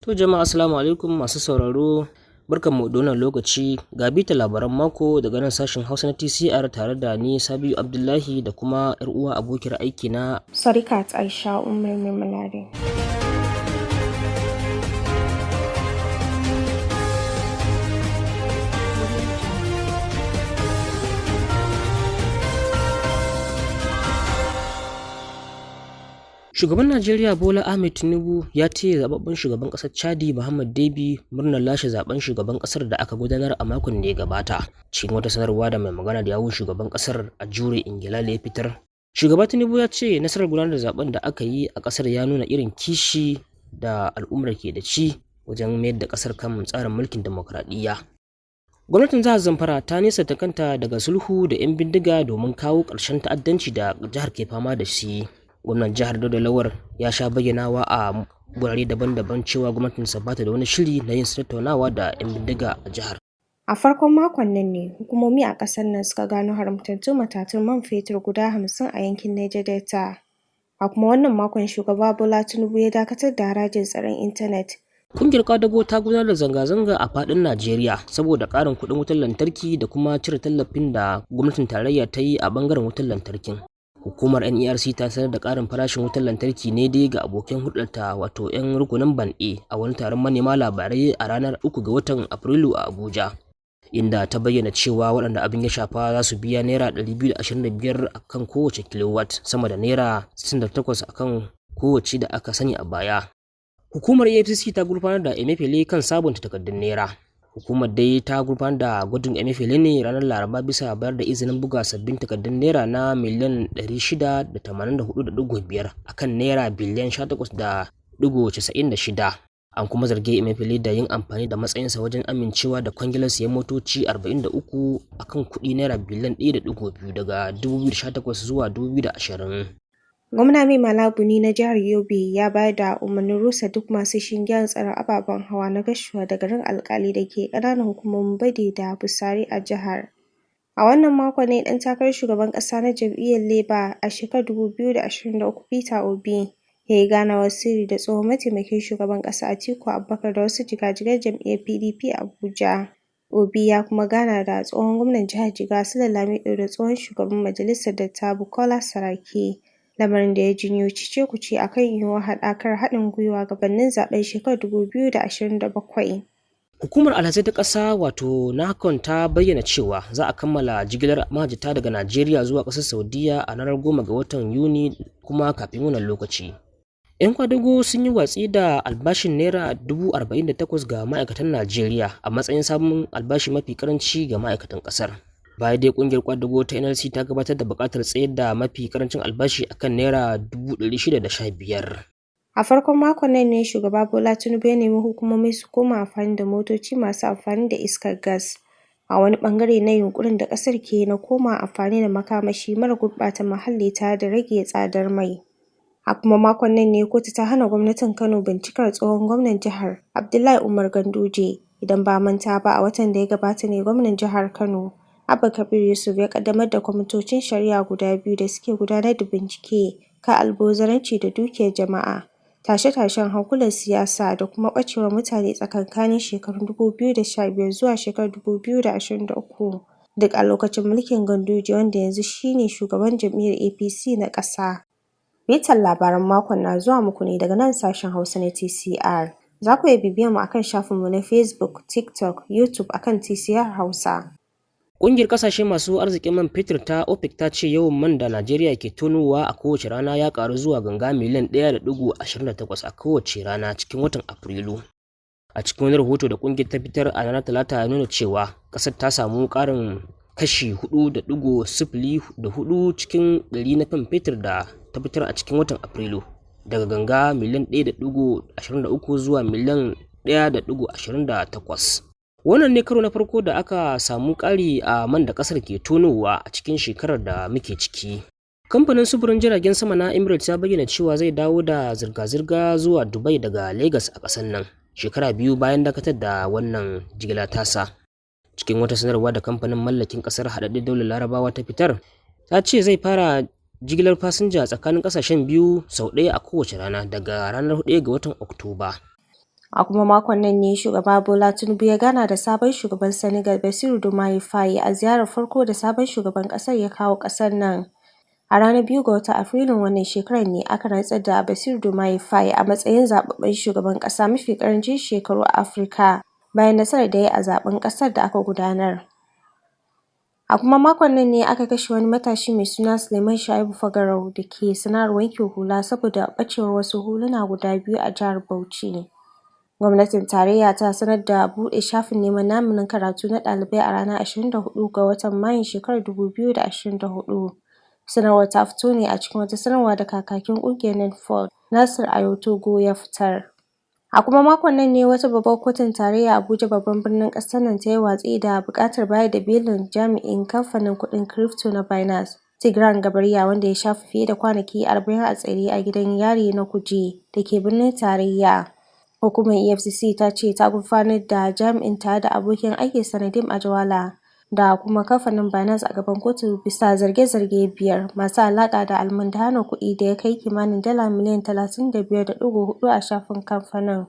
To jama'a assalamu alaikum masu sauraro, barkanmu da wannan lokaci ga bita labaran mako daga nan sashen Hausa na TCR tare da ni Sabiu Abdullahi da kuma yar uwa abokiyar aiki na Sadiqat Aisha Umar Maimunare. Shugaban Najeriya Bola Ahmed Tinubu ya ce zababben shugaban kasar Chadi Muhammad Deby murnar lashe zaben shugaban kasar da aka gudanar a makon da ya gabata. Cikin wata sanarwa da mai magana da yawun shugaban kasar Ajuri Ingilale ya fitar, Shugaba Tinubu ya ce nasarar gudanar da zaben da aka yi a kasar ya nuna irin kishi da al'ummar ke da ci wajen mayar da kasar kan tsarin mulkin demokradiyya. Gwamnatin jihar Zamfara ta nesanta kanta daga sulhu da 'yan bindiga domin kawo ƙarshen ta'addanci da jihar ke fama da shi. Gwamnan jihar Dauda Lawal ya sha bayyanawa a gurare daban-daban cewa gwamnatinsa ba ta da wani shiri na yin tattaunawa da 'yan bindiga a jihar. A farkon makon nan ne hukumomi a ƙasar nan suka gano haramtattun matatun man fetur guda 50 a yankin Niger Delta. A kuma wannan makon shugaba Bola Tinubu ya dakatar da harajin tsaron intanet. Kungiyar Kwadago ta gudanar da zanga-zanga a faɗin Najeriya saboda ƙarin kuɗin wutar lantarki da kuma cire tallafin da gwamnatin tarayya ta yi a ɓangaren wutar lantarkin. Hukumar NERC ta sanar da ƙarin farashin wutar lantarki ne dai ga abokan hulɗarta wato 'yan rukunin Ban A wani taron manema labarai a ranar 3 ga watan Afrilu a Abuja, inda ta bayyana cewa waɗanda abin ya shafa za su biya naira 225 a kan kowace kilowatt sama da naira 68 a kan kowace da aka sani a baya. Hukumar EFCC ta gurfanar da Emefiele kan sabunta takardun naira. Hukumar dai ta gurfanar da gudun Emefiele ne ranar Laraba bisa bayar da izinin buga sabbin takardun naira na miliyan 684.5 akan naira biliyan 18.96. An kuma zargi Emefiele da yin amfani da matsayinsa wajen amincewa da kwangilar siyan motoci 43 akan kuɗi naira biliyan 1.2 daga 2018 zuwa 2020. Gwamna Mai Malabuni na jihar Yobe ya bayar da umarnin rusa duk masu shingen tsaron ababen hawa na Gashuwa da garin Alkali da ke ƙananan hukumomin Bade da Busari a jihar. A wannan makon ne ɗan takarar shugaban ƙasa na jam'iyyar Labour a shekarar 2023 Peter Obi ya yi ganawar sirri da tsohon mataimakin shugaban ƙasa Atiku Abubakar da wasu jigajigan jam'iyyar PDP a Abuja. Obi ya kuma gana da tsohon gwamnan jihar Jigawa Sule Lamido da tsohon shugaban majalisar dattawa Bukola Saraki. Lamarin da ya janyo cece-kuce a kan yiwuwar haɗakar haɗin gwiwa gabanin zaɓen shekarar 2027. Hukumar Alhazai ta ƙasa wato NACON ta bayyana cewa za a kammala jigilar mahajjata daga Najeriya zuwa ƙasar Saudiya a ranar 10 ga watan Yuni kuma kafin wannan lokaci. 'Yan kwadago sun yi watsi da albashin naira 48,000 ga ma'aikatan Najeriya a matsayin sabon albashi mafi karanci ga ma'aikatan ƙasar. Baya dai kungiyar kwadago ta NLC ta gabatar da buƙatar tsayar da mafi karancin albashi akan naira 615. A farkon makon nan ne shugaba Bola Tinubu ya nemi hukumomi su koma amfani da motoci masu amfani da iskar gas a wani bangare na yunkurin da ƙasar ke na koma amfani da makamashi mara gurɓata muhalli tare da rage tsadar mai. A kuma makon nan ne kotu ta hana gwamnatin Kano bincikar tsohon gwamnan jihar Abdullahi Umar Ganduje. Idan ba manta ba a watan da ya gabata ne gwamnan jihar Kano Abba Kabir Yusuf ya kaddamar da kwamitocin shari'a guda biyu da suke gudanar da bincike kan almubazzaranci da dukiyar jama'a, tashe-tashen hankulan siyasa da kuma ɓacewar mutane tsakankanin shekarun 2015 zuwa shekarar 2023, duk a lokacin mulkin Ganduje wanda yanzu shine shugaban jam'iyyar APC na ƙasa. Bitar labaran makon na zuwa muku ne daga nan sashen Hausa na TCR. Za ku iya bibiyar mu akan shafinmu na Facebook, TikTok, YouTube akan TCR Hausa. Ƙungiyar ƙasashe masu arzikin man fetur ta OPEC ta ce yawan man da Najeriya ke tonowa a kowace rana ya ƙaru zuwa ganga miliyan 1.28 a kowace rana cikin watan Afrilu. A cikin wani rahoto da ƙungiyar ta fitar a ranar Talata ya nuna cewa ƙasar ta samu ƙarin kashi 4.04 cikin 100 na man fetur da ta fitar a cikin watan Afrilu, daga ganga miliyan 1.23 zuwa miliyan 1.28. Wannan ne karo na farko da aka samu ƙari a man da ƙasar ke tonowa a cikin shekarar da muke ciki. Kamfanin sufurin jiragen sama na Emirates ya bayyana cewa zai dawo da zirga-zirga zuwa Dubai daga Lagos a ƙasar nan, shekara biyu bayan dakatar da wannan jigila tasa. Cikin wata sanarwa da kamfanin mallakin ƙasar Haɗaɗɗen Daular Larabawa ta fitar, ta ce zai fara jigilar fasinja tsakanin ƙasashen biyu sau ɗaya a kowace rana daga ranar 1 ga watan Oktoba. A kuma makon nan ne shugaba Bola Tinubu ya gana da sabon shugaban Senegal Bassirou Diomaye Faye a ziyarar farko da sabon shugaban ƙasar ya kawo ƙasar nan. A ranar 2 ga watan Afrilun wannan shekarar ne aka rantsar da Bassirou Diomaye Faye a matsayin zaɓaɓɓen shugaban ƙasa mafi ƙarancin shekaru a Afirka bayan nasarar da ya yi a zaɓen ƙasar da aka gudanar. A kuma makon nan ne aka kashe wani matashi mai suna Suleiman Shaibu Fagarau da ke sana'ar wanke hula saboda ɓacewar wasu huluna guda biyu a jihar Bauchi. Gwamnatin tarayya ta sanar da buɗe shafin neman lamunin karatu na ɗalibai a ranar 24 ga watan Mayun shekarar 2024. Sanarwar ta fito ne a cikin wata sanarwa da kakakin ƙungiyar NETFOD, Nasir Ayo Togo ya fitar. A kuma makon nan ne wata babbar kotun tarayya Abuja babban birnin ƙasar nan ta yi watsi da buƙatar bayar da belin jami'in kamfanin kuɗin crypto na Binance, Tigran Gambaryan, wanda ya shafe fiye da kwanaki 40 a tsare a gidan yari na Kuje da ke birnin tarayya. Hukumar EFCC ta ce ta gurfanar da jami'in tare da abokin aikinsa Nadeem Anjarwalla da kuma kamfanin Binance a gaban kotu bisa zarge-zarge 5 masu alaƙa da almundahanar kuɗi da ya kai kimanin dala miliyan 35.4 a shafin kamfanin.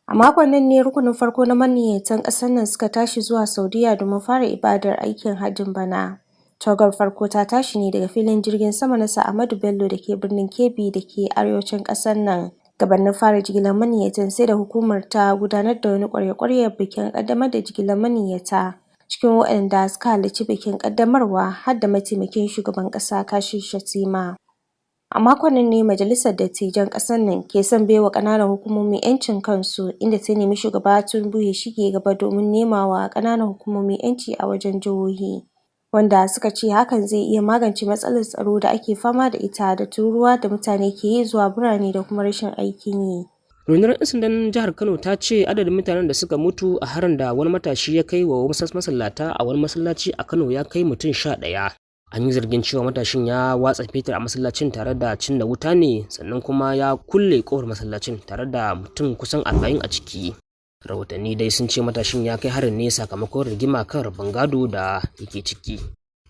A makon nan ne rukunin farko na maniyyatan ƙasar nan suka tashi zuwa Saudiya domin fara ibadar aikin hajjin bana. Tawagar farko ta tashi ne daga filin jirgin sama na Ahmadu Bello da ke birnin Kebbi da ke arewacin ƙasar nan. Gabanin fara jigilar maniyyatan sai da hukumar ta gudanar da wani ƙwarya-ƙwaryar bikin ƙaddamar da jigilar maniyyata. Cikin waɗanda suka halarci bikin ƙaddamarwa har da mataimakin shugaban ƙasa Kashim Shettima. A makon nan ne Majalisar Dattijan ƙasar nan ke son baiwa ƙananan hukumomi 'yancin kansu, inda ta nemi shugaba Tinubu ya shige gaba domin nemawa ƙananan hukumomi 'yanci a wajen jihohi, wanda suka ce hakan zai iya magance matsalar tsaro da ake fama da ita da tururuwa da mutane ke yi zuwa birane da kuma rashin aikin yi. Rundunar 'yan sandan jihar Kano ta ce adadin mutanen da suka mutu a harin da wani matashi ya kai wa masallata a wani masallaci a Kano ya kai mutum 11. An yi zargin cewa matashin ya watsa fetur a masallacin tare da cinna wuta ne, sannan kuma ya kulle kofar masallacin tare da mutum kusan 40 a ciki. Rahotanni dai sun ce matashin ya kai harin ne sakamakon rigima kan rabon gado da yake ciki.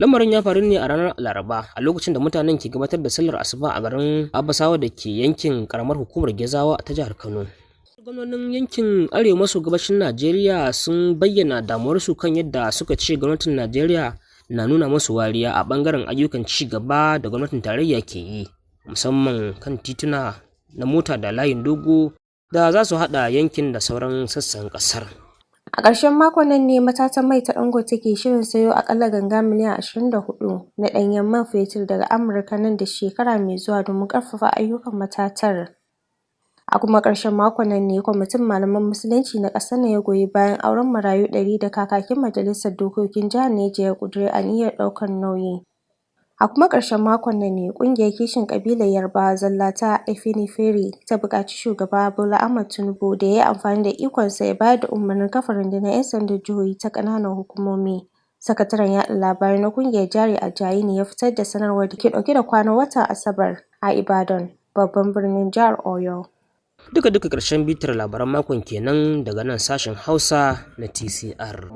Lamarin ya faru ne a ranar Laraba a lokacin da mutanen ke gabatar da sallar asuba a garin Abasawa da ke yankin karamar hukumar Gezawa ta jihar Kano. Gwamnonin yankin arewa maso gabashin Najeriya sun bayyana damuwarsu kan yadda suka ce gwamnatin Najeriya na nuna musu wariya a bangaren ayyukan ci gaba da gwamnatin tarayya ke yi, musamman kan tituna na mota da layin dogo da za su haɗa yankin da sauran sassan ƙasar. A ƙarshen makon nan ne matatan mai ta Dangote ke shirin sayo aƙalla ganga miliyan 24 na ɗanyen man fetur daga Amurka nan da shekara mai zuwa domin ƙarfafa ayyukan matatar. A kuma ƙarshen makon nan ne kwamitin malaman musulunci na ƙasar nan ya goyi bayan auren marayu 100 da kakakin majalisar dokokin jihar Neja ya ƙudiri aniyar ɗaukar nauyi. A kuma ƙarshen makon nan ne ƙungiyar kishin ƙabilar Yarbawa zalla ta Afenifere ta buƙaci shugaba Bola Ahmed Tinubu da ya yi amfani da ikonsa ya bayar da umarnin kafa rundunar 'yan sandan jihohi ta ƙananan hukumomi. Sakataren yaɗa labarai na ƙungiyar Jare Ajayi ne ya fitar da sanarwar da ke ɗauke da kwanan watan Asabar a Ibadan, babban birnin jihar Oyo. Duka ƙarshen bitar labaran makon kenan daga nan sashen Hausa na TCR.